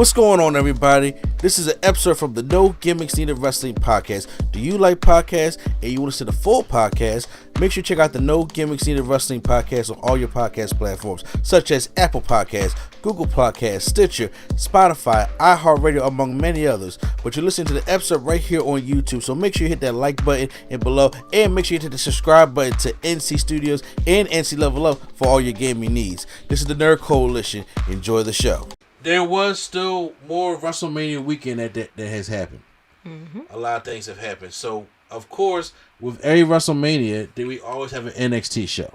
What's going on, everybody? This is an episode from the No Gimmicks Needed Wrestling podcast. Do you like podcasts and you want to see the full podcast? Make sure you check out the No Gimmicks Needed Wrestling podcast on all your podcast platforms, such as Apple Podcasts, Google Podcasts, Stitcher, Spotify, iHeartRadio, among many others. But you're listening to the episode right here on YouTube, so make sure you hit that like button and below, and make sure you hit the subscribe button to NC Studios and NC Level Up for all your gaming needs. This is the Nerd Coalition. Enjoy the show. There was still more WrestleMania weekend that has happened. Mm-hmm. A lot of things have happened. So, of course, with every WrestleMania, then we always have an NXT show.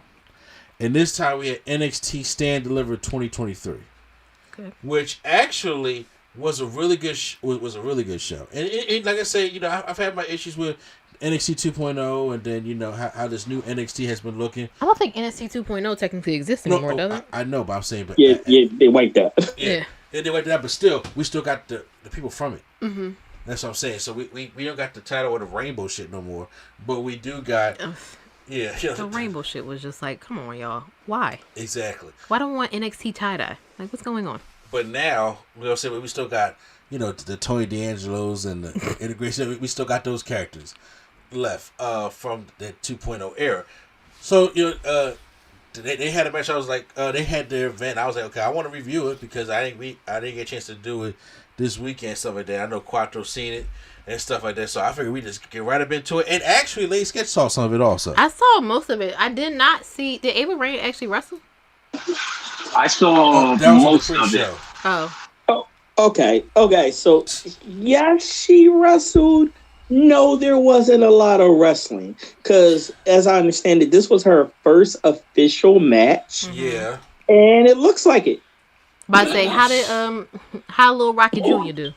And this time we had NXT Stand Delivered 2023. Okay. Which actually was a really good was a really good show. And it, like I say, you know, I've had my issues with NXT 2.0 and then, you know, how this new NXT has been looking. I don't think NXT 2.0 technically exists anymore, does it? I know, but I'm saying... But yeah, they wiped that. Yeah, they wiped that, but still, we still got the people from it. Mm-hmm. That's what I'm saying. So we don't got the title or the rainbow shit no more, but we do got... Yeah. The rainbow shit was just like, come on, y'all. Why? Exactly. Why don't we want NXT tie-dye? Like, what's going on? But now, we still got, you know, the Tony D'Angelo's and the integration. We still got those characters left from the 2.0 era. So, you know, they had a match. I was like, they had their event. I was like, okay, I want to review it because I didn't get a chance to do it this weekend, stuff like that. I know Quattro seen it and stuff like that. So I figured we just get right up into it. And actually, Lady Sketch saw some of it also. I saw most of it. I did not see. Did Ava Rain actually wrestle? I saw most of it. Oh, okay. So, yes, she wrestled. No, there wasn't a lot of wrestling. Because, as I understand it, this was her first official match. Mm-hmm. Yeah. And it looks like it. But I say, how Lil Rocky Jr. do?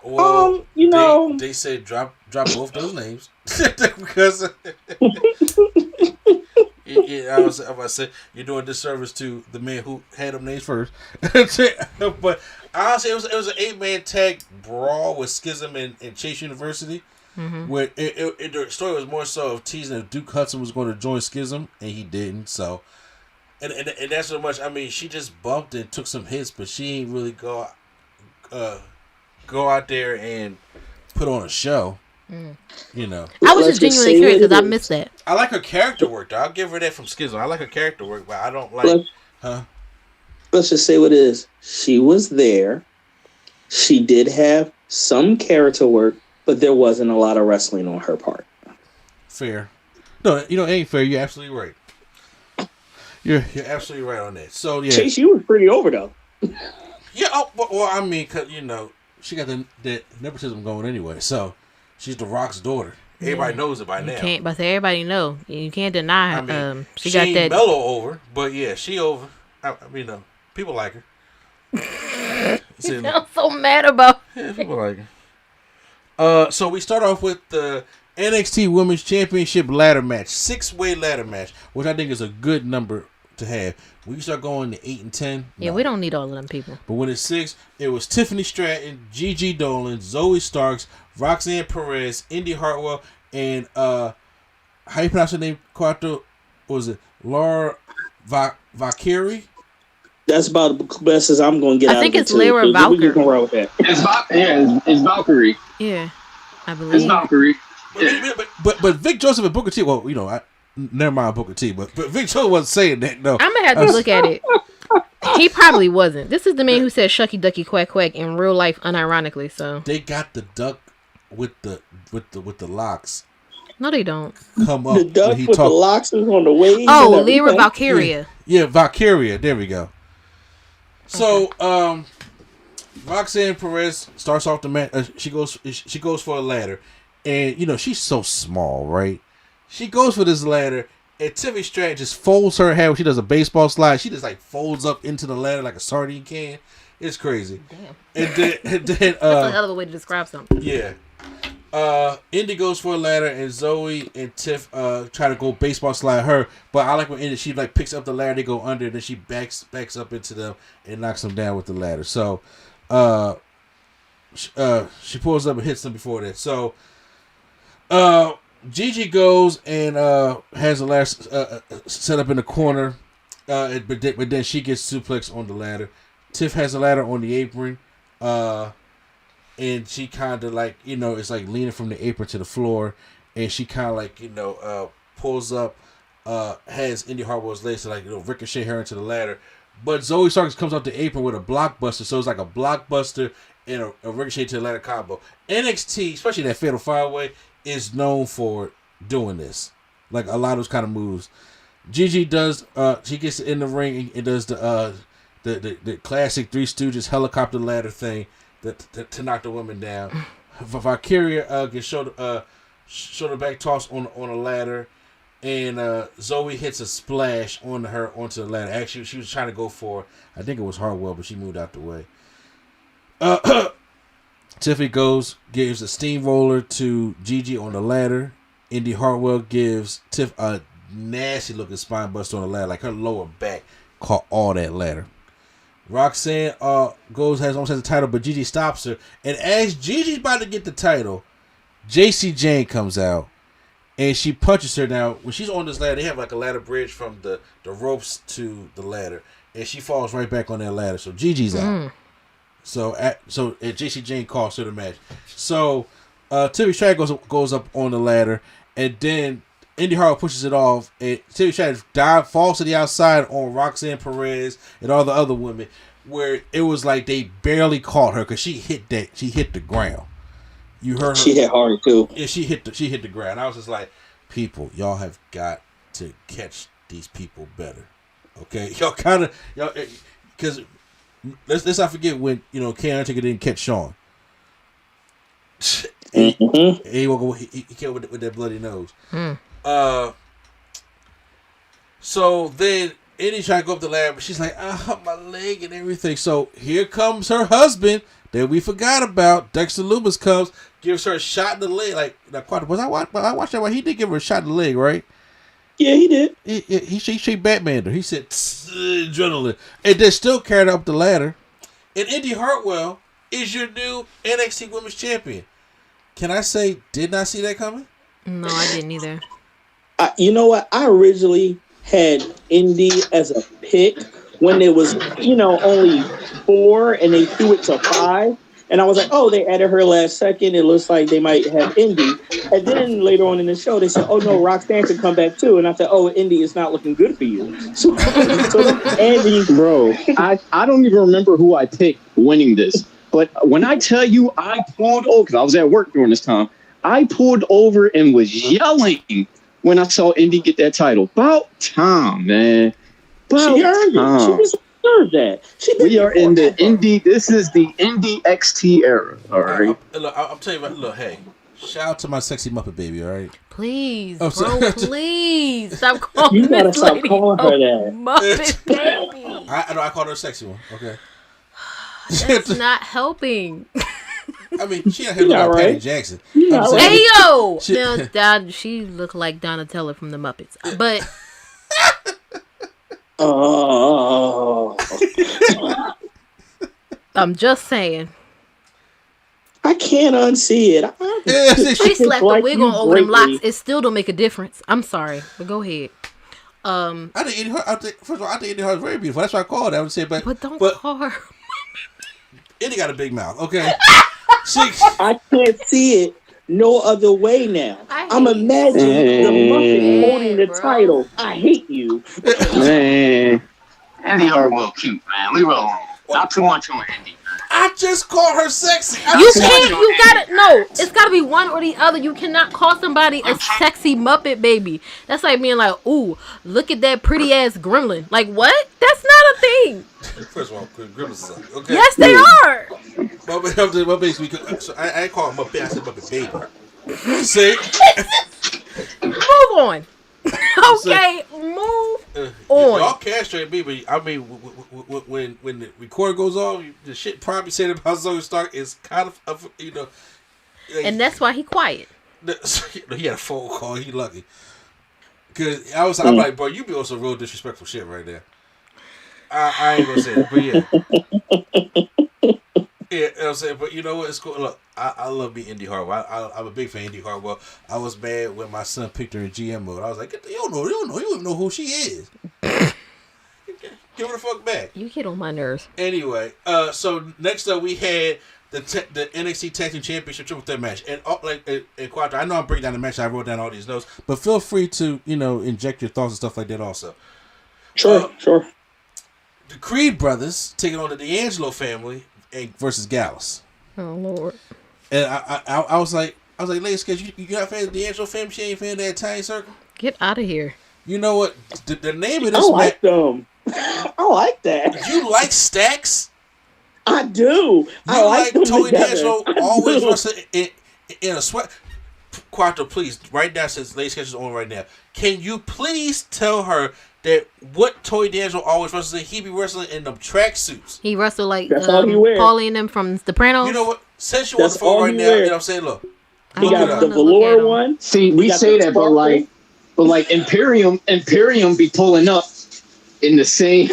Well, you know... They said drop both those names. Because... I was about to say, you're doing disservice to the man who had them names first. But honestly, it was an 8-man tag brawl with Schism and Chase University. Mm-hmm. Where the story was more so of teasing if Duke Hudson was going to join Schism, and he didn't. So, and that's so much. I mean, she just bumped and took some hits, but she ain't really go out there and put on a show. You know, I was just genuinely curious because I missed that. I like her character work, though. I'll give her that from Schism. I like her character work, but I don't like. Let's just say what it is. She was there. She did have some character work, but there wasn't a lot of wrestling on her part. Fair. No, you know, it ain't fair. You're absolutely right. You're absolutely right on that. So yeah, Chase, you was pretty over though. Yeah. Oh, well, I mean, cause you know, she got that nepotism going anyway. So. She's The Rock's daughter. Everybody knows it by now. But everybody know. You can't deny her. I mean, she got ain't that mellow over, but yeah, she over. I mean, people like her. You sound so mad about it. Yeah, people like her. So we start off with the NXT Women's Championship ladder match, 6-way ladder match, which I think is a good number to have. When you start going to 8 and 10, yeah, we don't need all of them people. But when it's 6, it was Tiffany Stratton, Gigi Dolan, Zoe Starks, Roxanne Perez, Indy Hartwell, and how you pronounce her name, Quattro? Was it Laura Valkyrie? That's about the best as I'm going to get out of it. I think it's Lyra Valkyrie. It's Valkyrie. Yeah, I believe. It's Valkyrie. But Vic Joseph and Booker T, well, you know, never mind Booker T, but Vic Joseph wasn't saying that, no. I'm going to have to look at it. He probably wasn't. This is the man who said shucky ducky quack quack in real life unironically, so. They got the duck with the locks. No, they don't. Come up. The duck with the locks is on the way. Oh, Lyra Valkyria. Yeah, Valkyria. There we go. So, Roxanne Perez starts off the match. She goes for a ladder, and you know she's so small, right? She goes for this ladder, and Tiffany Stratton just folds her head when she does a baseball slide. She just like folds up into the ladder like a sardine can. It's crazy. Damn. And then that's a hell of a way to describe something. Yeah. Indy goes for a ladder, and Zoe and Tiff try to go baseball slide her. But I like when Indy, she like picks up the ladder, they go under, and then she backs up into them and knocks them down with the ladder. So she pulls up and hits them before that. So Gigi goes and has the ladder set up in the corner, but then she gets suplexed on the ladder. Tiff has a ladder on the apron, and she kind of like, it's like leaning from the apron to the floor, and she kind of like, pulls up, has Indy Hartwell's legs to like, ricochet her into the ladder. But Zoe Starks comes off the apron with a blockbuster, so it's like a blockbuster and a ricochet to the ladder combo. NXT, especially that Fatal 5-Way, is known for doing this. Like a lot of those kind of moves. Gigi does, she gets in the ring and does the classic Three Stooges helicopter ladder thing to knock the woman down. Valkyria gets shoulder back toss on a ladder, and Zoe hits a splash onto the ladder. Actually, she was trying to go for, I think it was Hartwell, but she moved out the way. Tiffany gives a steamroller to Gigi on the ladder. Indy Hartwell gives Tiff a nasty looking spine buster on the ladder, like her lower back caught all that ladder. Roxanne almost has the title, but Gigi stops her. And as Gigi's about to get the title, JC Jane comes out and she punches her. Now, when she's on this ladder, they have like a ladder bridge from the ropes to the ladder, and she falls right back on that ladder. So Gigi's out. So JC Jane costs her the match. So Timmy Stratton goes up on the ladder, and then Indy Hartwell pushes it off, and Timmy Stratton falls to the outside on Roxanne Perez and all the other women, where it was like they barely caught her because she hit the ground. You heard her. She hit hard too. Yeah, she hit the ground. I was just like, people, y'all have got to catch these people better. Okay, y'all because let's not forget when Kenny Undertaker didn't catch Shawn. He killed with that bloody nose. So then Indy tried to go up the ladder, but she's like, my leg and everything. So here comes her husband that we forgot about. Dexter Lumis comes, gives her a shot in the leg. Like, I watched that one. He did give her a shot in the leg, right? Yeah, he did. He straight Batmaned her. He said, adrenaline. And they still carried her up the ladder. And Indy Hartwell is your new NXT Women's Champion. Can I say, did not see that coming? No, I didn't either. You know what? I originally had Indy as a pick when there was, only 4 and they threw it to 5. And I was like, oh, they added her last second. It looks like they might have Indy. And then later on in the show, they said, oh, no, Roxanne could come back too. And I said, oh, Indy is not looking good for you. So Andy. Bro, I don't even remember who I picked winning this. But when I tell you I pulled over, because I was at work during this time, I pulled over and was yelling when I saw Indy get that title. About time, man. She earned it. She just deserved that. We are in the Indy. This is the Indy XT era. All right. I'm telling you, look, hey, shout out to my sexy Muppet baby. All right. Please, bro, please stop calling you gotta this stop lady calling her that. Muppet baby. I called her a sexy one. Okay. That's not helping. I mean, she had like right. Patty Jackson. Hey yo, now she looked like Donatella from the Muppets, but. Oh. I'm just saying. I can't unsee it. She slapped the wig on over them locks. It still don't make a difference. I'm sorry, but go ahead. I think first of all, I think Indy Hart's very beautiful. That's why I called her. I would say, but don't call her. Indy got a big mouth. Okay. I can't see it no other way now. I'm imagining the Muppet holding the title. I hate you. Man. Indy Hartwell cute, man. Leave her alone. Not too much on Indy. I just called her sexy. It's gotta be one or the other. You cannot call somebody a sexy Muppet baby. That's like being like, ooh, look at that pretty ass gremlin. Like, what? That's not a thing. First of all, gremlins suck. Okay. Yes, they are. Muppet, so I ain't call him Muppet. I said Muppet baby. See? Move on. Okay, move on. Y'all castrate me, but I mean, when the record goes on, the shit probably said about Zoe Stark is kind of, and that's why he quiet. He had a phone call. He lucky. Cause I'm like, bro, you be on some real disrespectful shit right there. I ain't gonna say it, but yeah. Yeah, you know what I'm saying, but you know what? It's cool. Look, I love me Indy Hartwell. I'm a big fan of Indy Hartwell. I was mad when my son picked her in GM mode. I was like, you don't even know who she is. Give the fuck back. You get on my nerves. Anyway, so next up we had the NXT Tag Team Championship Triple Threat match, and Quattro, I know I'm breaking down the match. I wrote down all these notes, but feel free to inject your thoughts and stuff like that also. Sure. The Creed brothers taking on the D'Angelo family versus Gallus. Oh Lord. And I was like, ladies, cause you're not a fan of the D'Angelo family. She ain't a fan of that tiny circle. Get out of here. You know what? The name of this I like them. I like that. You like Stacks? I do. I like them Tony together. D'Angelo always wrestling in a sweat. Quattro, please, right now, since Lady Sketch is on right now, can you please tell her that what Tony D'Angelo always wrestles in, he be wrestling in them tracksuits. He wrestled like Paulie and them from Sopranos. You know what? Since you on the phone right now, you know what I'm saying? Look. He got the velour one. See, we say that, but like Imperium be pulling up in the same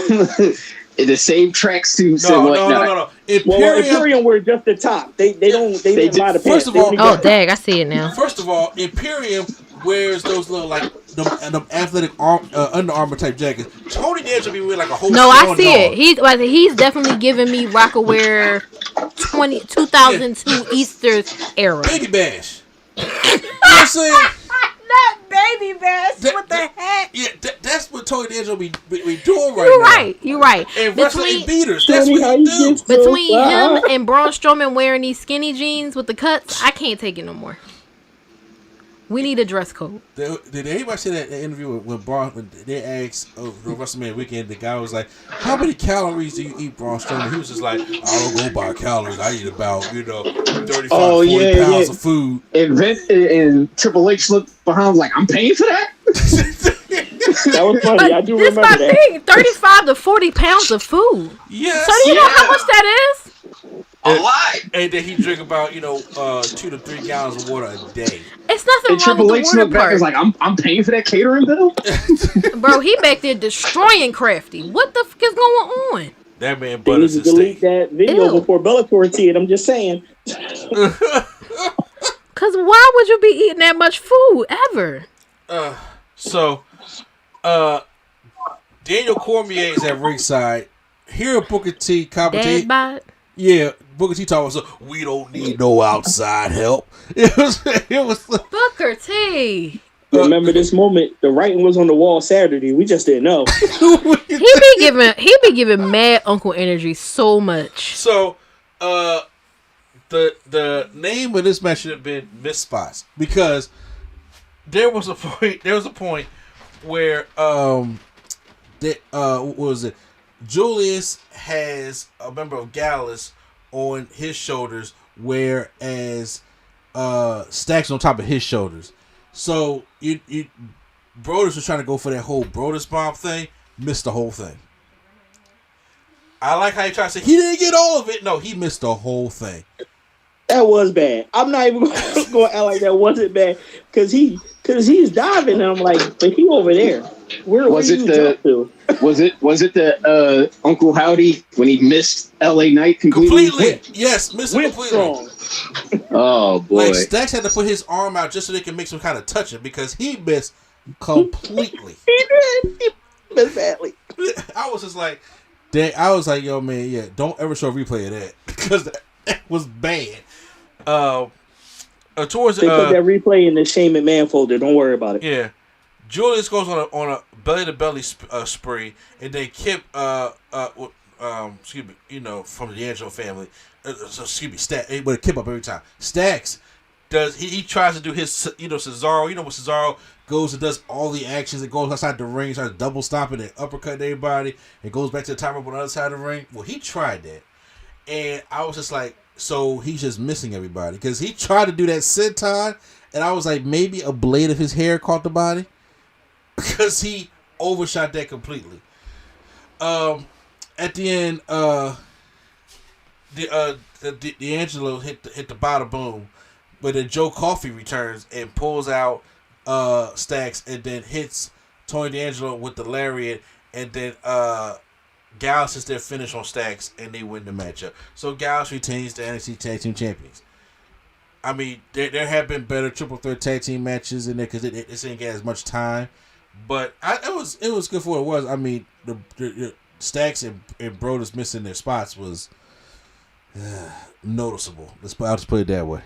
in the same tracksuits and whatnot. No. Imperium were just the top. They didn't buy the pants. First of all, dang, I see it now. First of all, Imperium wears those little like them athletic Under Armour type jackets. Tony D'Angelo be wearing like a whole. No, I see it. He's definitely giving me Rockaware 2002 Easter era. Baby Bash. You know what I'm saying? Not Baby Bash. What the heck? Yeah, that's what Tony D'Angelo be doing right now. You're right. And wrestling beaters. That's what he do. Between him and Braun Strowman wearing these skinny jeans with the cuts, I can't take it no more. We need a dress code. Did anybody see that interview with Braun? When they asked the WrestleMania weekend, the guy was like, "How many calories do you eat, Braun Strowman?" He was just like, "I don't go by calories. I eat about 35, 40 pounds of food." And Triple H looked behind like, "I'm paying for that." That was funny. I do remember that. Thing, 35 to 40 pounds of food. Yes. So do you know how much that is? A lot. And then he drink about 2 to 3 gallons of water a day. It's nothing and wrong Triple with H the water looked back and was like, I'm paying for that catering bill. Bro, he back there destroying Crafty. What the fuck is going on? That man They need butters to his delete steak. that video before Bellator see it. I'm just saying. Cause why would you be eating that much food ever? So Daniel Cormier is at ringside. Here Booker T commentate. Yeah, Booker T talking so we don't need no outside help. It was Booker T. Remember this moment? The writing was on the wall Saturday. We just didn't know. he be giving mad uncle energy so much. So, the name of this match should have been Miss Spots because there was a point where what was it? Julius has a member of Gallus on his shoulders, whereas Stacks on top of his shoulders. So Brodus was trying to go for that whole Brodus bomb thing, missed the whole thing. I like how he tried to say he didn't get all of it. No, he missed the whole thing. That was bad. I'm not even going to act like that wasn't bad because he's diving and I'm like, but he over there. Where was it? Was it the Uncle Howdy when he missed LA Knight completely? Yes, missed it completely. Strong. Oh boy! Like Stacks had to put his arm out just so they could make some kind of touching because he missed completely. He did. He missed badly. I was just like, yo, man, yeah, don't ever show a replay of that because that was bad. Towards they put that replay in the Shane McMahon folder. Don't worry about it. Yeah, Julius goes on a belly to belly spree, and then Kip, from the D'Angelo family. Stacks, but Kip up every time. Stacks does he tries to do his Cesaro. You know what Cesaro goes and does all the actions. It goes outside the ring, starts double stomping and uppercutting everybody. It goes back to the top rope on the other side of the ring. Well, he tried that, and I was just like, so he's just missing everybody because he tried to do that senton, and I was like, maybe a blade of his hair caught the body because he overshot that completely. At the end, D'Angelo hit the bada boom, but then Joe Coffey returns and pulls out Stacks and then hits Tony D'Angelo with the lariat, and then Gallus is their finish on Stacks, and they win the matchup. So Gallus retains the NXT Tag Team Champions. I mean, there have been better triple threat tag team matches in there because it didn't get as much time, but it was good for what it was. I mean, Stacks and Brodus missing their spots was noticeable. I'll just put it that way.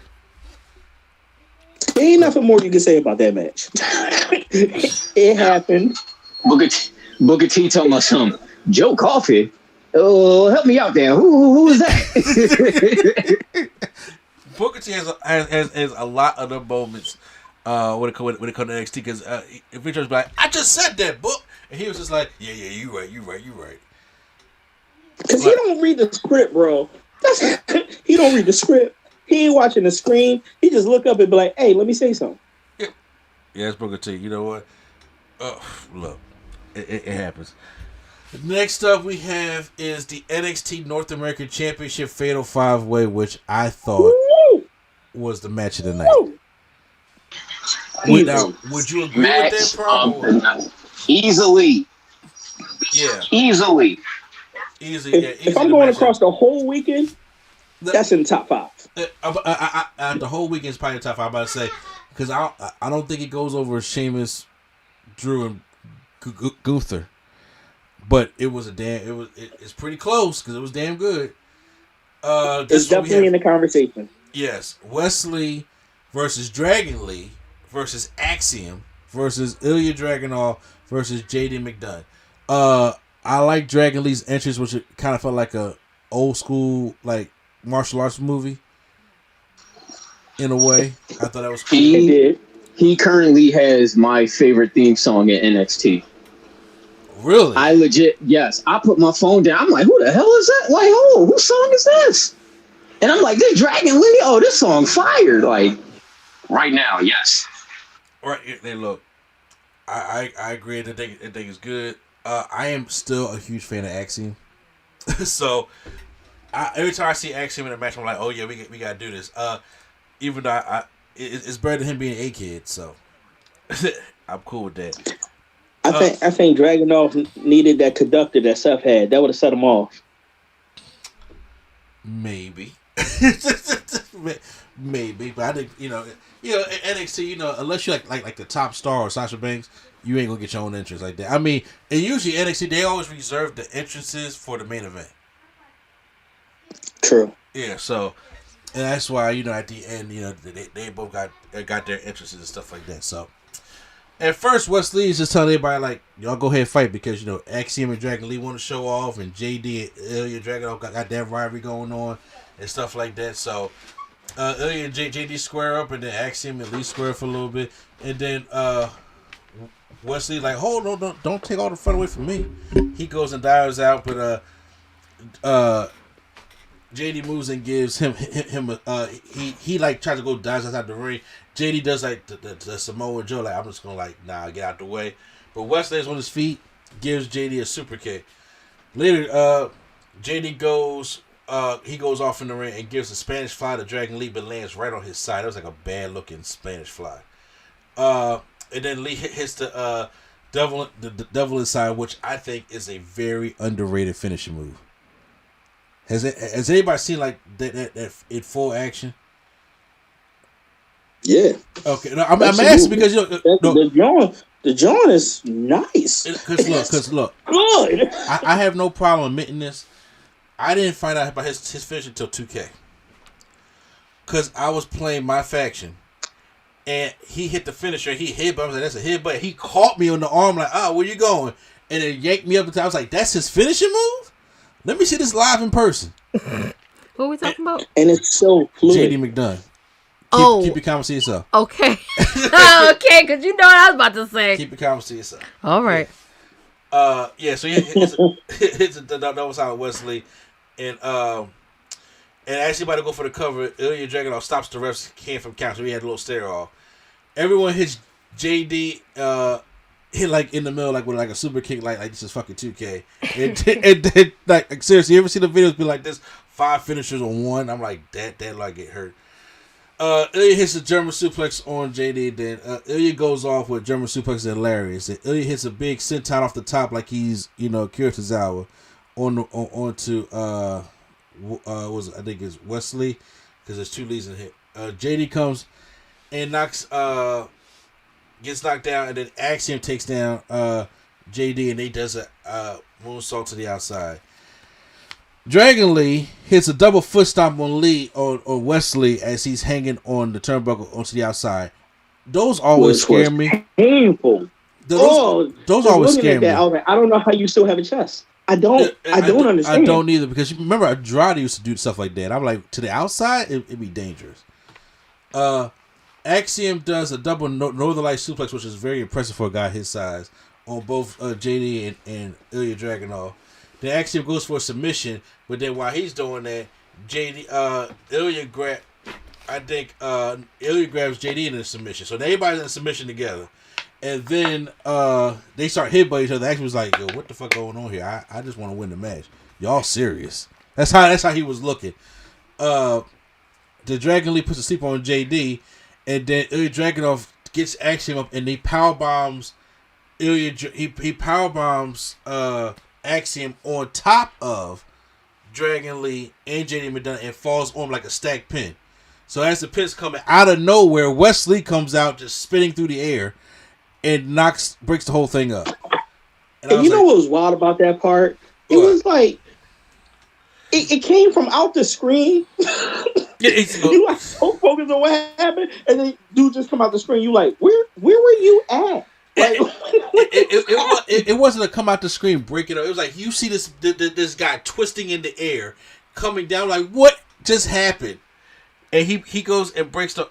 There ain't nothing more you can say about that match. It happened. Booker T talking about some Joe Coffey. Oh, help me out there. Who is that? Booker T has a lot of the moments when it comes to NXT, because if Richard's like, I just said that, Book, and he was just like, yeah, you right. Because he don't read the script, bro. He don't read the script. He ain't watching the screen. He just look up and be like, hey, let me say something. Yeah, it's Booker T. You know what? Look, it happens. Next up we have is the NXT North American Championship Fatal 5-Way, which I thought was the match of the night. Now, would you agree with that, problem? Easily. Yeah. Easily. If I'm going across the whole weekend, that's in the top 5. The whole weekend is probably the top 5. I'm about to say, because I don't think it goes over Sheamus, Drew, and Gunther. But it was it's pretty close because it was damn good. It's definitely in the conversation. Yes, Wesley versus Dragon Lee versus Axiom versus Ilya Dragunov versus JD McDonough. I like Dragon Lee's entrance, which it kind of felt like a old school like martial arts movie. In a way, I thought that was cool. He currently has my favorite theme song at NXT. Really? I legit, yes. I put my phone down. I'm like, who the hell is that? Like, oh, whose song is this? And I'm like, this Dragon Lee. Oh, this song fired. Like, right now, yes. Right. Hey, look, I agree. The thing is good. I am still a huge fan of Axiom. So, every time I see Axiom in a match, I'm like, oh yeah, we gotta do this. Even though it's better than him being a kid. So, I'm cool with that. I think Dragunov needed that conductor that Seth had. That would have set him off. Maybe, maybe, but I think NXT. Unless you're like the top star or Sasha Banks, you ain't gonna get your own entrance like that. I mean, and usually NXT they always reserve the entrances for the main event. True. Yeah. So, and that's why at the end they both got their entrances and stuff like that. So. At first, Wesley is just telling everybody, like, y'all go ahead and fight because, Axiom and Dragon Lee want to show off, and JD and Ilya Dragunov got that rivalry going on and stuff like that. So, Ilya and JD square up, and then Axiom and Lee square for a little bit. And then Wesley, like, hold on, don't take all the fun away from me. He goes and dives out, but JD moves and gives him he like tries to go dives outside the ring. JD does like the Samoa Joe, like I'm just gonna get out the way. But Wesley is on his feet, gives JD a super kick. Later, JD goes off in the ring and gives a Spanish fly to Dragon Lee, but lands right on his side. It was like a bad looking Spanish fly. And then Lee hits the devil inside, which I think is a very underrated finishing move. Has anybody seen like that in full action? Yeah. Okay. No, I'm asking because the John is nice. Because look, good. I have no problem admitting this. I didn't find out about his finish until 2K. Because I was playing my faction, and he hit the finisher. He hit, but I was like, "That's a hit." But he caught me on the arm, like, "Oh, where you going?" And then yanked me up the top. I was like, "That's his finishing move." Let me see this live in person. What are we talking about? And it's so fluid. JD McDonough. Keep your comments to yourself. Okay. Okay, because you know what I was about to say. Keep your comments to yourself. All right. Yeah, so that was how Wesley. And as he about to go for the cover, Ilya Dragunov stops the refs, came from count, so he had a little stare off. Everyone hits JD hit like in the middle, like with like a super kick, like this is fucking 2K. And then like seriously, you ever see the videos be like this? 5 finishers on one. I'm like that like get hurt. Ilya hits a German suplex on JD. Then Ilya goes off with German suplex and hilarious. And Ilya hits a big senton off the top like he's Kira Tozawa onto I think it's Wesley because there's 2 leads in hit. JD comes and gets knocked down, and then Axiom takes down JD, and they does a moonsault to the outside. Dragon Lee hits a double foot stomp on Wesley as he's hanging on the turnbuckle onto the outside. Those always scare me. Painful. Those always scare me. I don't know how you still have a chest. I don't understand. I don't either, because you remember Andrade used to do stuff like that. I'm like, to the outside, it'd be dangerous. Axiom does a double Northern Light suplex, which is very impressive for a guy his size, on both JD and Ilya Dragunov. Then Axiom goes for a submission, but then while he's doing that, Ilya grabs JD in a submission. So everybody's in a submission together. And then they start hitting by each other. Axiom was like, yo, what the fuck going on here? I just want to win the match. Y'all serious? That's how he was looking. The Dragon Lee puts a sleep on JD, and then Ilya Dragunov gets Axiom up, and he power bombs he power bombs Axiom on top of Dragon Lee and JD McDonough and falls on like a stacked pin. So as the pin's coming out of nowhere, Wesley comes out just spinning through the air and breaks the whole thing up. And you know what was wild about that part? It was like it came from out the screen. You like so focused on what happened, and then dude just come out the screen. You like, where were you at? Like, it wasn't a come out the screen, break it up. It was like you see this guy twisting in the air, coming down. Like, what just happened? And he goes and breaks the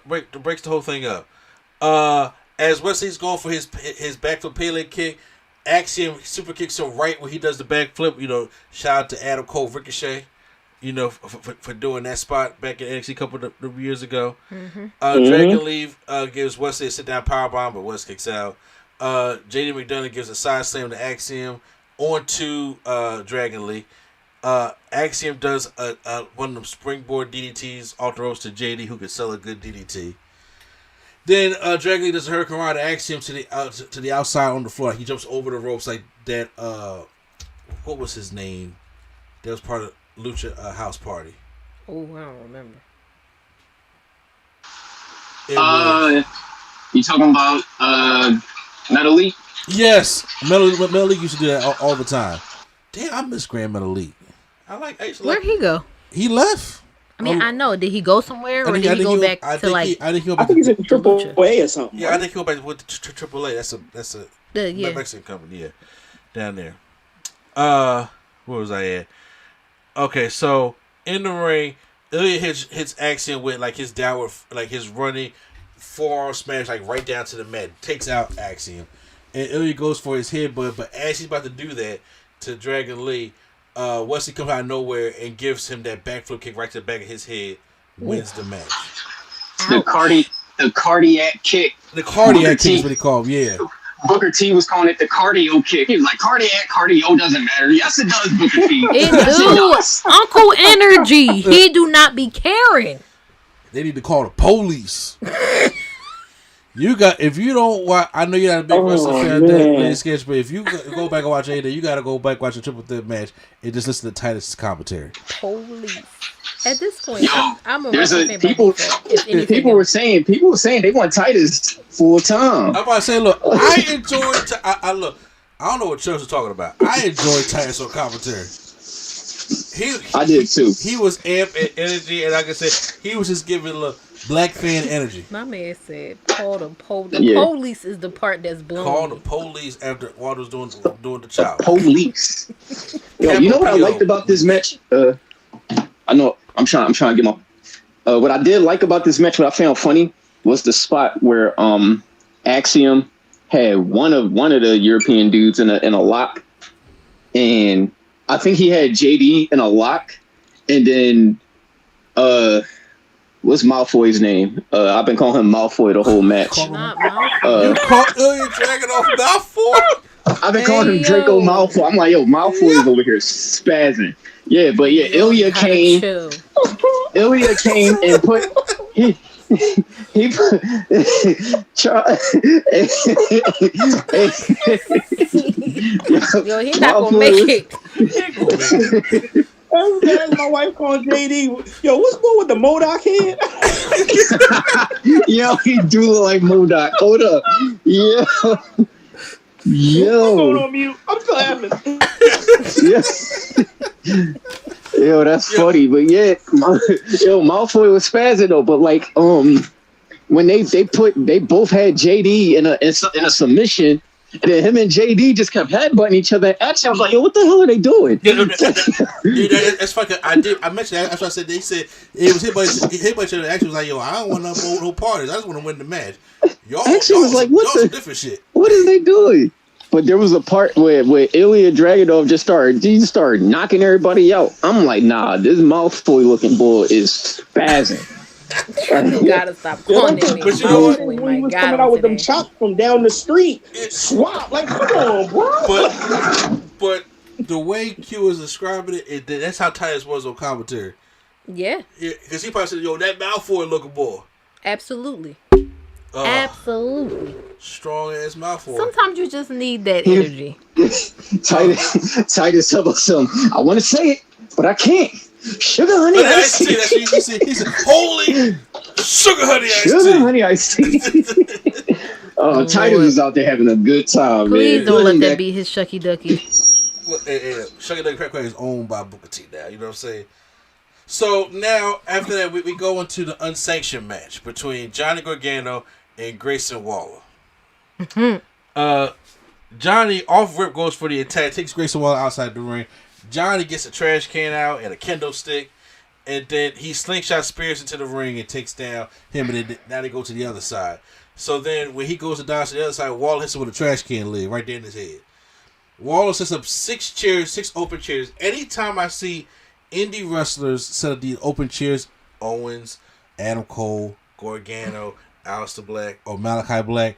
whole thing up. As Wesley's going for his backflip Pele kick, Axiom super kicks him right when he does the backflip. You know, shout out to Adam Cole Ricochet, you know, for doing that spot back in NXT a couple of years ago. Mm-hmm. Dragon Lee gives Wesley a sit down powerbomb, but Wes kicks out. JD McDonough gives a side slam to Axiom onto Dragon Lee. Axiom does one of them springboard DDTs off the ropes to JD, who could sell a good DDT. Then Dragon Lee does a Hurricane Rana to Axiom to the outside on the floor. He jumps over the ropes like that. What was his name? That was part of Lucha House Party. Oh, I don't remember. You talking about Metal Elite? Yes, Metal Elite used to do that all the time. Damn, I miss Grand Metal Elite. Where'd he go? He left. I mean, I know. Did he go somewhere, or did he go back to like? I think he's in Triple A or something. Yeah, I think he went back with Triple A. That's a Mexican company. Yeah, down there. Where was I at? Okay, so in the ring, Ilya hits Axiom with like his downward, like his running forearm smash, like right down to the mat, takes out Axiom, and Ilya goes for his headbutt, but as he's about to do that to Dragon Lee, Wesley comes out of nowhere and gives him that backflip kick right to the back of his head, wins the match. The cardiac kick. The cardiac kick is what he called, yeah. Booker T was calling it the cardio kick. He was like, cardio doesn't matter. Yes, it does, Booker T. It do. Uncle Energy. He do not be caring. They need to call the police. If you don't watch, I know you're not a big wrestling fan, sketch, but if you go back and watch AEW, you got to go back and watch a triple threat match and just listen to Titus' commentary. Police. At this point, I'm a people were saying they want Titus full time. I'm about to say, look, I enjoyed. I don't know what Chubbs was talking about. I enjoyed Titus on commentary. I did too. He was amp and energy, and like I said, he was just giving a little black fan energy. My man said, "Call the police is the part that's blown." Call the police after Walter's doing the chop. Police. Yo, you know what I liked about this match? I know I'm trying to get my. What I did like about this match, what I found funny, was the spot where Axiom had one of the European dudes in a lock, and I think he had JD in a lock, and then what's Malfoy's name? I've been calling him Malfoy the whole match. You called Ilya Dragunov Malfoy? I've been calling him Draco Malfoy. I'm like, yo, Malfoy is over here spazzing. Yeah, but yeah, Ilya came and put he put yo, he's not gonna make it. That's my wife calling JD. Yo, what's going with the MODOK head? Yo, he do look like MODOK. Hold up. Yeah. I'm going Yo, on mute. I'm clapping. yeah. Yo, that's funny. But yeah, Malfoy was spazzing though. But like, when they both had JD in a submission, and then him and JD just kept headbutting each other. Actually, I was like, yo, what the hell are they doing? That's fucking. I mentioned that. That's what I said. They said it was hit by each other. Actually, was like, yo, I don't want no parties. I just want to win the match. Y'all was like, what the different shit? What are they doing? But there was a part where Ilya Dragunov just started knocking everybody out. I'm like, nah, this Malfoy looking bull is spazzing. You gotta stop calling me. But you know what? When he was coming out with them chops from down the street, swap like, come on, bro. But the way Q is describing it, that's how Titus was on commentary. Yeah. Because he probably said, yo, that Malfoy looking boy. Absolutely. Absolutely. Strong ass Malfoy. Sometimes you just need that energy. Titus tell us I want to say it, but I can't. Sugar honey iced tea. That's what he said. Holy sugar honey iced tea. Sugar honey iced tea. Titus was out there having a good time. Please man. don't let that be his Shucky Ducky. Shucky Ducky Crack is owned by Booker T now. You know what I'm saying? So now, after that, we go into the unsanctioned match between Johnny Gargano and Grayson Waller. Johnny off rip goes for the attack, takes Grayson Waller outside the ring. Johnny gets a trash can out and a kendo stick, and then he slingshot Spears into the ring and takes down him, and then now they go to the other side. So then when he goes to dodge to the other side, Waller hits him with a trash can lid right there in his head. Waller sets up 6 open chairs. Anytime I see indie wrestlers set up these open chairs, Owens, Adam Cole, Gargano, Aleister Black, or Malachi Black,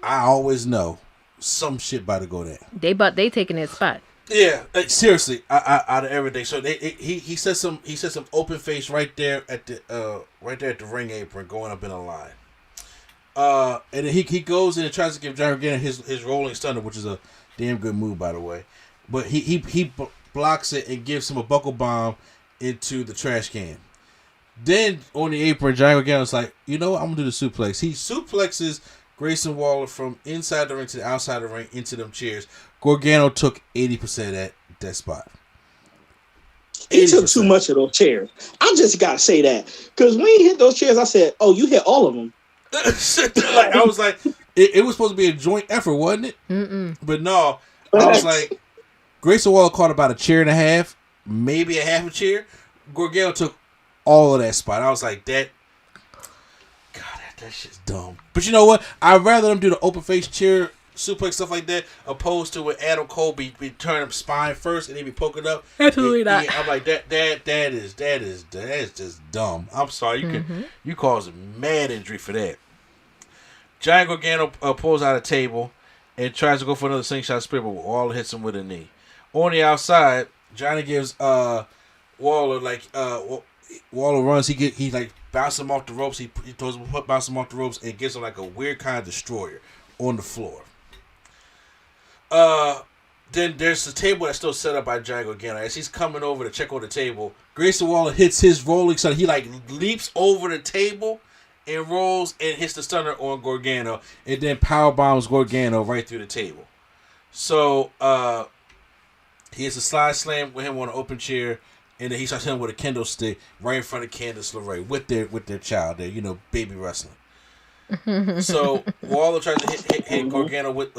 I always know some shit about to go there. They taking that spot. Yeah, seriously, out of everything. So he said some open face right there at the ring apron, going up in a line. And then he goes in and tries to give John Gargano his rolling stunner, which is a damn good move, by the way. But he blocks it and gives him a buckle bomb into the trash can. Then on the apron, John Gargano's like, you know what? I'm gonna do the suplex. He suplexes Grayson Waller from inside the ring to the outside of the ring into them chairs. Gargano took 80% of that spot. 80%. He took too much of those chairs. I just gotta say that, because when he hit those chairs, I said, "Oh, you hit all of them." I was like, it was supposed to be a joint effort, wasn't it? Mm-mm. But no, I was like, Grayson Waller caught about a chair and a half, maybe a half a chair. Gargano took all of that spot. I was like, that shit's dumb. But you know what? I'd rather them do the open face chair suplex stuff like that, opposed to when Adam Cole be turning him spine first and he be poking up. Absolutely not. I'm like, that is just dumb. I'm sorry, you caused mad injury for that. Giant Gargano pulls out a table and tries to go for another slingshot spear, but Waller hits him with a knee. On the outside, Johnny gives Waller Waller runs. He like bounces him off the ropes. He throws him, bounces him off the ropes, and gives him like a weird kind of destroyer on the floor. Then there's the table that's still set up by Giant Gargano. As he's coming over to check on the table, Grayson Waller hits his rolling stunner. He like leaps over the table and rolls and hits the stunner on Gargano, and then power bombs Gargano right through the table. So he hits a slide slam with him on an open chair, and then he starts hitting with a kendo stick right in front of Candice LeRae with their child there, baby wrestling. So Waller tries to hit Gargano with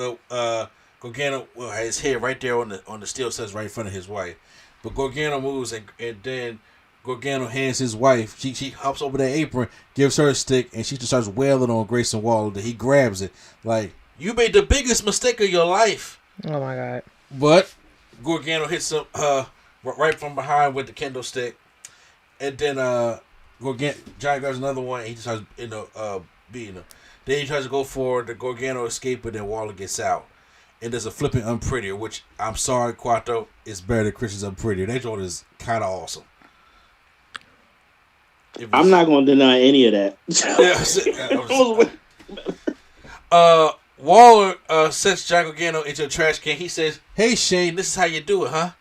Gargano has his head right there on the steel steps right in front of his wife, but Gargano moves and then Gargano hands his wife. She hops over that apron, gives her a stick, and she just starts wailing on Grayson Waller. That he grabs it like, you made the biggest mistake of your life. Oh my god! But Gargano hits him right from behind with the kendo stick, and then Giant grabs another one. And he just starts beating him. Then he tries to go for the Gargano escape, but then Waller gets out. And there's a flipping Unprettier, which I'm sorry, Quattro, is better than Christian's Unprettier. That joint is kind of awesome. I'm not going to deny any of that. Waller sets Giant Gargano into a trash can. He says, "Hey Shane, this is how you do it, huh?"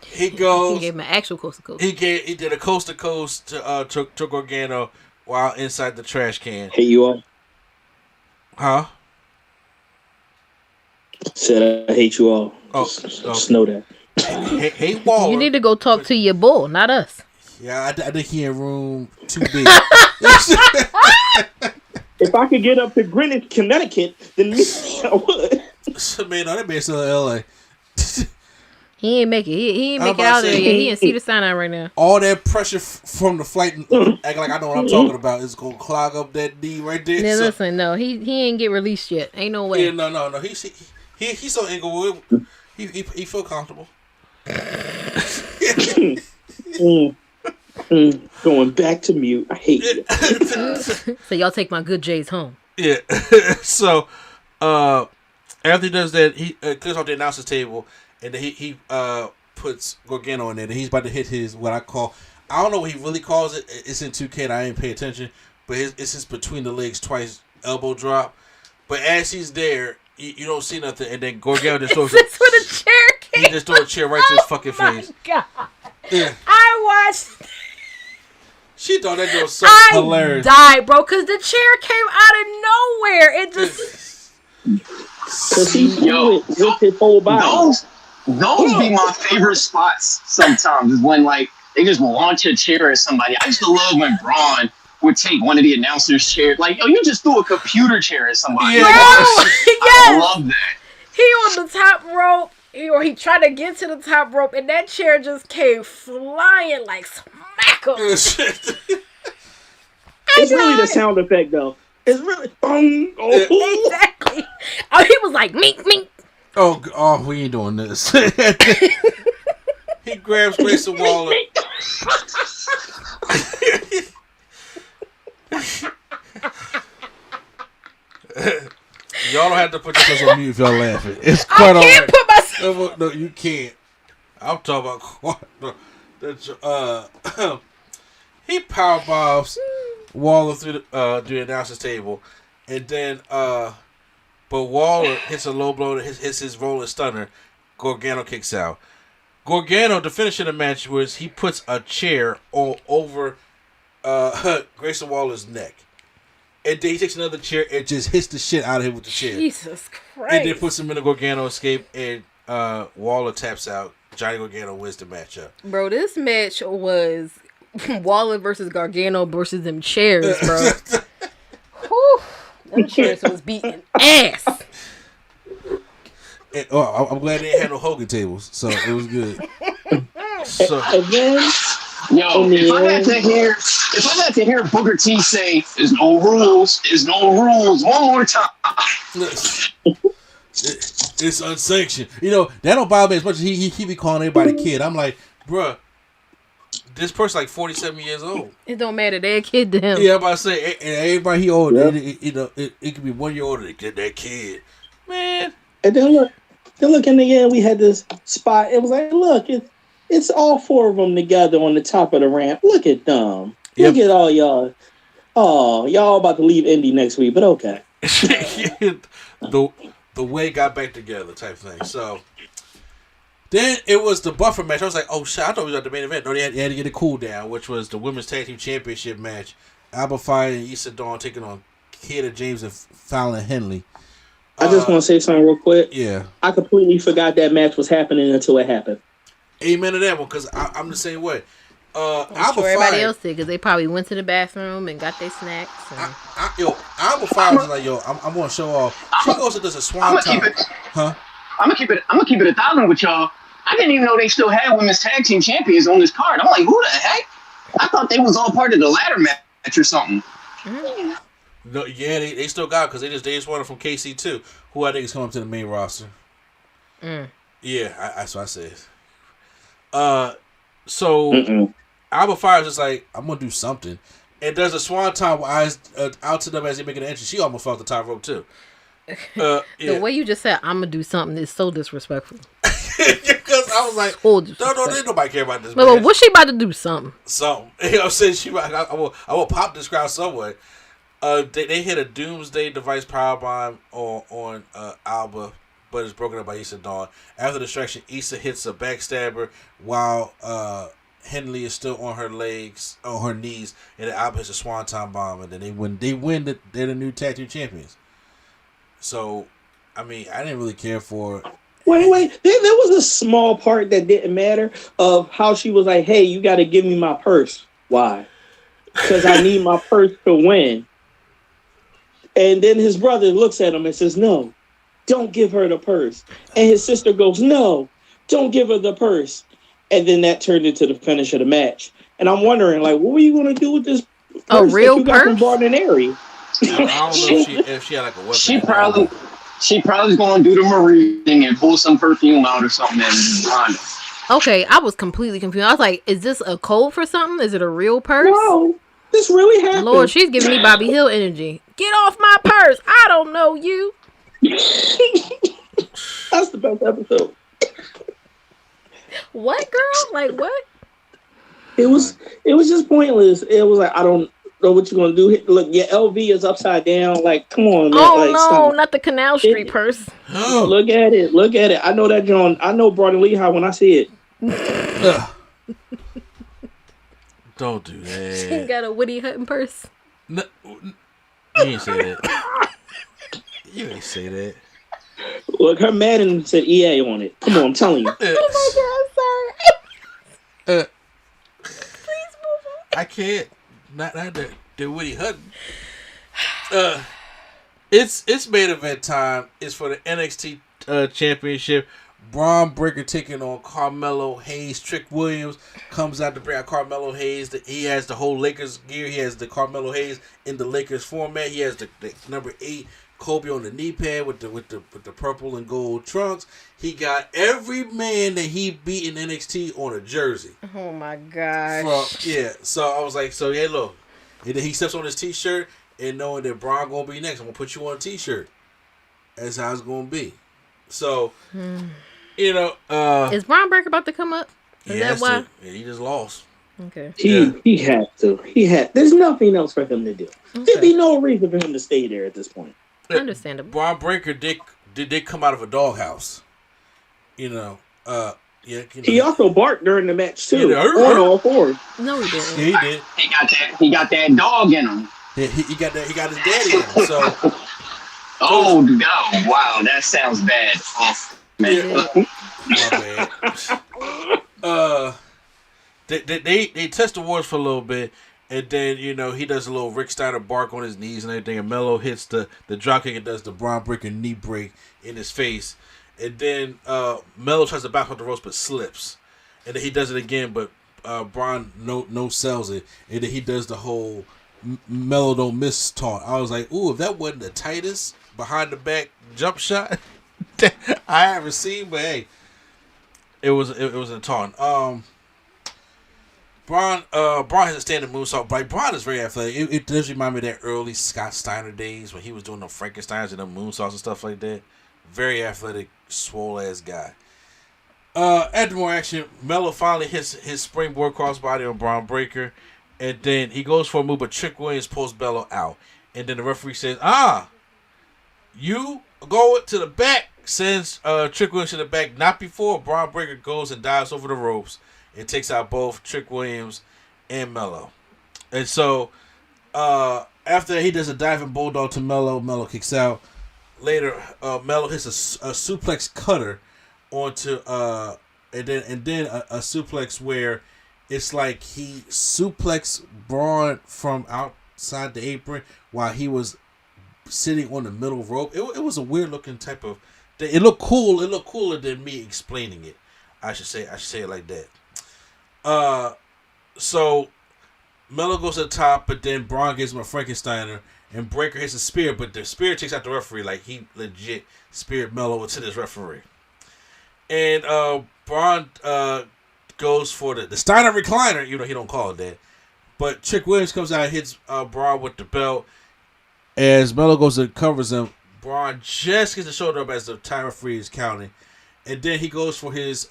He goes. He gave him an actual coast to coast. He did a coast to coast to Gargano while inside the trash can. Hey, you all. Huh? Said I hate you all. Just know that. Hey, Waller. You need to go talk to your bull, not us. Yeah, I think he in room 2B. If I could get up to Greenwich, Connecticut, then maybe I would. Man, no, that man's still in LA. He ain't make it. He ain't make it out there yet. He in Cedar Sinai right now. All that pressure from the flight, acting like I know what I'm talking about, is gonna clog up that knee right there. Now, listen, no, he ain't get released yet. Ain't no way. Yeah, no. He's so Inglewood. He feel comfortable. Going back to mute. I hate you. So y'all take my good J's home. Yeah. So after he does that, he clears off the announcer's table, and then he puts Gargano in there, and he's about to hit his, what I call, I don't know what he really calls it. It's in 2K, and I didn't pay attention, but it's his between the legs twice elbow drop. But as he's there, you don't see nothing, and then Gargano just throws That's where the chair came. He just threw a chair right to his fucking face. God. Yeah. I watched. She thought that was so hilarious. I died, bro, because the chair came out of nowhere. It just. Because he threw it with his whole body. Those be my favorite spots sometimes, is when, like, they just launch a chair at somebody. I used to love when Braun would take one of the announcers' chairs. Like, yo, you just threw a computer chair at somebody. Yeah. Like, Yes. I love that. He on the top rope, or he tried to get to the top rope, and that chair just came flying like smack him. It's really the sound effect, though. It's really Exactly. Oh, he was like mink mink. Oh, we ain't doing this. He grabs Grayson Waller. Y'all don't have to put yourselves on mute if y'all laughing. It's quite all right. I can't put myself. No, you can't. I'm talking about he powerbombs Waller through the announcer's table, and then but Waller hits a low blow, hits his rolling stunner. Gargano kicks out. Gargano, the finish of the match was he puts a chair all over Grayson Waller's neck. And then he takes another chair and just hits the shit out of him with the chair. Jesus Christ. And then puts him in a Gargano escape, and Waller taps out. Johnny Gargano wins the matchup. Bro, this match was Waller versus Gargano versus them chairs, bro. Whew. Them chairs was beating ass. And, I'm glad they didn't have no Hogan tables, so it was good. So again, if I had to hear Booker T say, "There's no rules," one more time. It's unsanctioned. You know, that don't bother me as much as he be calling everybody kid. I'm like, bruh, this person like 47 years old. It don't matter. They're a kid to him. Yeah, I'm about to say, and everybody he older, it could be 1 year older than that kid. Man. And then look in the end, we had this spot. It was like, look, it's all four of them together on the top of the ramp. Look at them. Look at all y'all. Oh, y'all about to leave Indy next week, but okay. The way got back together type thing. So then it was the buffer match. I was like, oh shit, I thought we was at the main event. No, they had to get a cool down, which was the Women's Tag Team Championship match. Alba Fire and Issa Dawn taking on Kiera James and Fallon Henley. I just want to say something real quick. Yeah. I completely forgot that match was happening until it happened. Amen to that one, because I'm the same way. I'm sure everybody else did, because they probably went to the bathroom and got their snacks. Alba Fire was like, yo, I'm going to show off. She goes and does a swan time. I'm gonna keep it 1,000 with y'all. I didn't even know they still had women's tag team champions on this card. I'm like, who the heck? I thought they was all part of the ladder match or something. Mm. No, yeah, they still got it, because they just won it from KC2, who I think is coming up to the main roster. Mm. Yeah, that's what I said. So Alba Fire is just like, I'm gonna do something, and there's a swan time with eyes out to them as they make an entrance. She almost fell off the top rope too. The way you just said, I'm gonna do something is so disrespectful. Because I was like, no, nobody care about this. No, but what's she about to do? Something. You know what I'm saying? I will pop this crowd somewhere. They hit a Doomsday Device powerbomb on Alba, but it's broken up by Issa Dawn. After the distraction, Issa hits a backstabber while Henley is still on her knees, and Alba hits a swanton bomb, and then they win. They're the new tag team champions. So I mean, I didn't really care for. Wait. There was a small part that didn't matter of how she was like, "Hey, you got to give me my purse." Why? Because I need my purse to win. And then his brother looks at him and says, "No, don't give her the purse." And his sister goes, "No, don't give her the purse." And then that turned into the finish of the match. And I'm wondering, like, what were you going to do with this purse A real that you got purse? from Barney? I don't know if she had like a weapon. She probably going to do the Marie thing and pull some perfume out or something and find it. Okay, I was completely confused. I was like, is this a code for something? Is it a real purse? No, this really happened. Lord, she's giving me Bobby Hill energy. Get off my purse. I don't know you. That's the best episode. What, girl? Like, what? It was just pointless. It was like, I don't know what you're gonna do. Look, your LV is upside down. Like, come on, man. Oh like, no, stop. not the Canal Street purse. Look at it. I know that John. I know Brother Lehigh when I see it. Don't do that. She got a Woody Hutton purse. No, you ain't say that. You ain't say that. Look, her Madden said EA on it. Come on, I'm telling you. Oh my God, sorry. Please move on. I can't. Not the Woody Hutton. It's main event time. It's for the NXT championship. Braun Breaker taking on Carmelo Hayes. Trick Williams comes out to bring out Carmelo Hayes. He has the whole Lakers gear. He has the Carmelo Hayes in the Lakers format. He has the number 8 Kobe on the knee pad with the purple and gold trunks. He got every man that he beat in NXT on a jersey. Oh my gosh. So I was like, so yeah, look. And then he steps on his t-shirt and knowing that Braun gonna be next, I'm gonna put you on a t-shirt. That's how it's gonna be. So you know, is Braun Breaker about to come up? Is that why? Yeah, he just lost. Okay. He had to. There's nothing else for him to do. Okay. There'd be no reason for him to stay there at this point. Understandable. Braun Breaker did come out of a doghouse. You know, He also barked during the match too. On all fours. No, he didn't. Yeah, he did. He got that dog in him. He got his daddy in him. So. Oh no! Wow, that sounds bad. Oh, man. My bad. They test the waters for a little bit, and then he does a little Rick Steiner bark on his knees and everything, and Melo hits the dropkick and does the Braun Breaker knee break in his face, and then Melo tries to back off the ropes but slips, and then he does it again, but Braun no sells it, and then he does the whole Melo don't miss taunt. I was like, ooh, if that wasn't the tightest behind the back jump shot I haven't seen, but hey, it was a taunt. Braun has a standing movesault. Like, Braun is very athletic. It does remind me of that early Scott Steiner days when he was doing the Frankensteins and the moonsaults and stuff like that. Very athletic, swole ass guy. After more action, Melo finally hits his springboard crossbody on Braun Breaker, and then he goes for a move, but Trick Williams pulls Melo out, and then the referee says, you go to the back, sends Trick Williams to the back, not before Braun Breaker goes and dives over the ropes and takes out both Trick Williams and Melo. And so after he does a diving bulldog to Melo kicks out. Later, Melo hits a suplex cutter onto and then a suplex where it's like he suplexed Braun from outside the apron while he was sitting on the middle rope. It was a weird looking type of. It looked cool. It looked cooler than me explaining it. I should say it like that. So Melo goes to the top, but then Braun gives him a Frankensteiner, and Breaker hits a spear, but the spear takes out the referee. Like, he legit speared Melo into this referee. And Braun goes for the Steiner recliner. He don't call it that. But Trick Williams comes out and hits Braun with the belt. As Melo goes and covers him, Braun just gets the shoulder up as the time referee is counting. And then he goes for his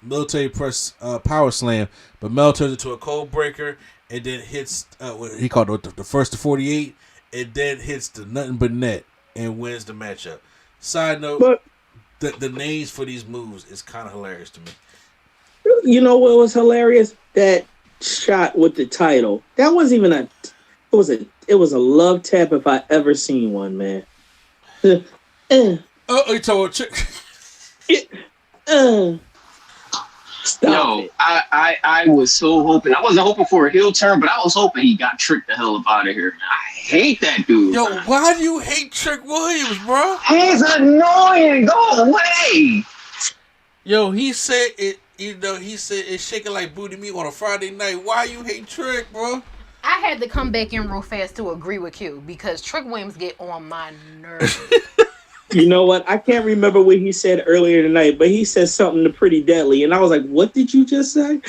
military press power slam, but Melo turns into a cold breaker and then hits what he called the first to 48, and then hits the nothing but net and wins the matchup. Side note, but the names for these moves is kind of hilarious to me. You know what was hilarious? That shot with the title. That wasn't even it was a love tap if I ever seen one, man. Oh, you told Trick. Stop it. I was so hoping. I wasn't hoping for a heel turn, but I was hoping he got Trick the hell up out of here. I hate that dude. Yo, why do you hate Trick Williams, bro? He's annoying. Go away. Yo, he said it. You know, he said it's shaking like booty meat on a Friday night. Why you hate Trick, bro? I had to come back in real fast to agree with Q because Trick Williams get on my nerves. You know what? I can't remember what he said earlier tonight, but he said something pretty deadly, and I was like, "What did you just say?"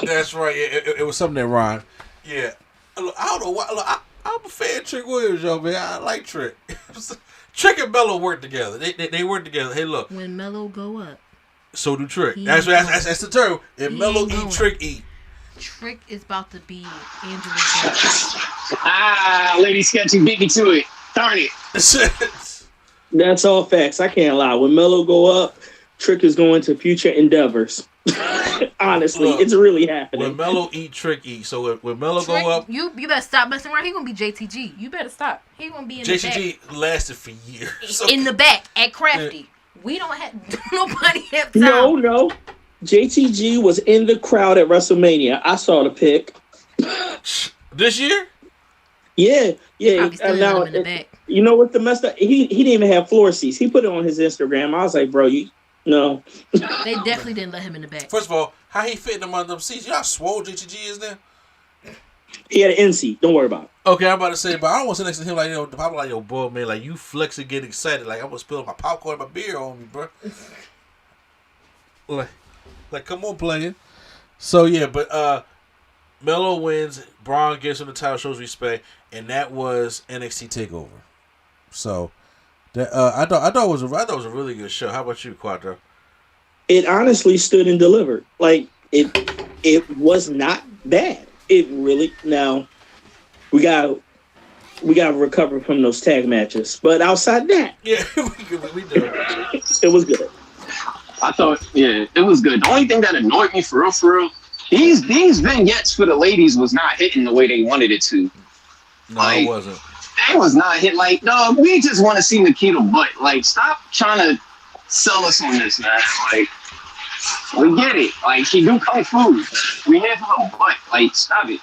That's right. It was something that rhymed. Yeah. Look, I don't know why. Look, I'm a fan of Trick Williams, yo, man. I like Trick. Trick and Mello work together. They work together. Hey, look. When Mello go up, so do Trick. That's the term. If Mello eat, Trick eat. Trick is about to be Angela. Lady Sketchy beat me to it. Darn it. That's all facts. I can't lie. When Mello go up, Trick is going to future endeavors. Honestly, look, it's really happening. When Mello eat, Trick eat. So when Mello Trick, go up, you better stop messing around. He gonna be JTG. You better stop. He gonna be in the back. JTG lasted for years. In the back at Crafty. Yeah. We don't have nobody have time. No. JTG was in the crowd at WrestleMania. I saw the pic. This year? Yeah. And now, in the back. You know what the messed up? He didn't even have floor seats. He put it on his Instagram. I was like, bro, no. They definitely didn't let him in the back. First of all, how he fit in among them seats? You know how swole JTG is there? He had an N seat. Don't worry about it. Okay, I'm about to say, but I don't want to sit next to him like, probably like, yo, boy, man, like, you flex and get excited. Like, I'm going to spill my popcorn and my beer on me, bro. Like, come on, player. So, yeah, but Mello wins. Braun gives him the title, shows respect, and that was NXT TakeOver. So, that I thought it was a really good show. How about you, Quadro? It honestly stood and delivered. Like, it was not bad. It really, now we got to recover from those tag matches, but outside that, yeah, we do. It was good. I thought, yeah, it was good. The only thing that annoyed me for real, these vignettes for the ladies was not hitting the way they wanted it to. No, it wasn't. It was not hit. Like, no, we just want to see Nikita butt. Like, stop trying to sell us on this, man. Like, we get it. Like, she do kung fu. We have her butt. Like, stop it.